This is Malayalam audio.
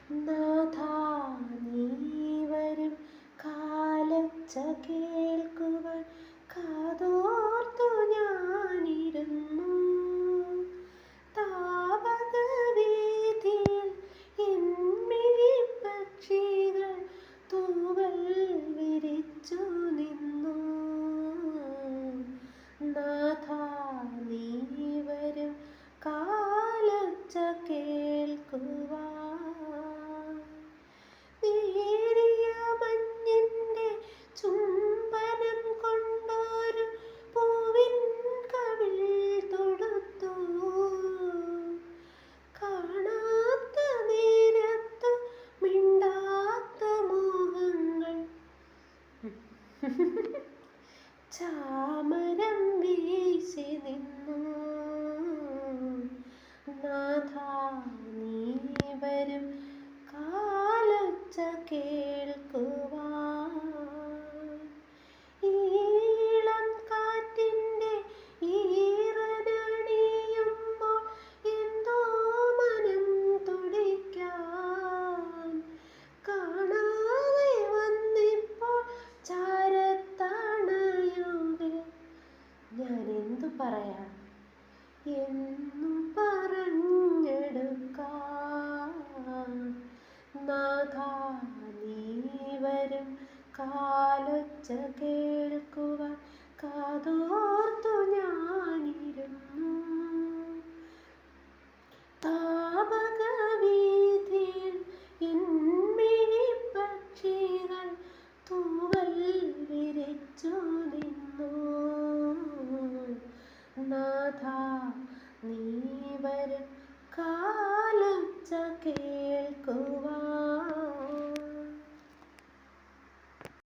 നാഥാ നീ വരും കാലൊച്ച കേൾക്കുവാൻ കാതോർത്തു ഞാനിരുന്നു. താവകവീഥിയിൽ പക്ഷികൾ തൂവൽ വിരിച്ചു നിന്നു. നാഥാ നീ വരും കാലൊച്ച കേൾക്കുവാൻ. നേരിയ മഞ്ഞിൻ്റെ ചുംബനം കൊണ്ടൊരു പൂവിൻ കവിൾ തൊടുത്തു. കാണാത്ത നേരത്ത് മിണ്ടാത്ത മോഹങ്ങൾ ചാമരം വീശി നിന്നു. നാഥാ നീ വരും കാലൊച്ച കേൾക്കുവാൻ. ഈളം കാറ്റിൻ്റെ ഈറനണിയുമ്പോൾ എന്തോ മനം തുടിക്കാൻ. കാണാതെ വന്നിപ്പോൾ ചാരത്തണയുകിൽ ഞാൻ എന്തു പറയാൻ, എന്നു പറഞ്ഞെടുക്കാൻ. നാഥാ നീ വരും കാലൊച്ച കേൾക്കുവാൻ കാതോർത്തു ഞാനിരുന്നു. താവകവീഥിയിൽ പക്ഷികൾ തൂവൽ വിരിച്ചു നിന്നു. നാഥാ നീ വരും കാലൊച്ച കേൾക്കുവാൻ.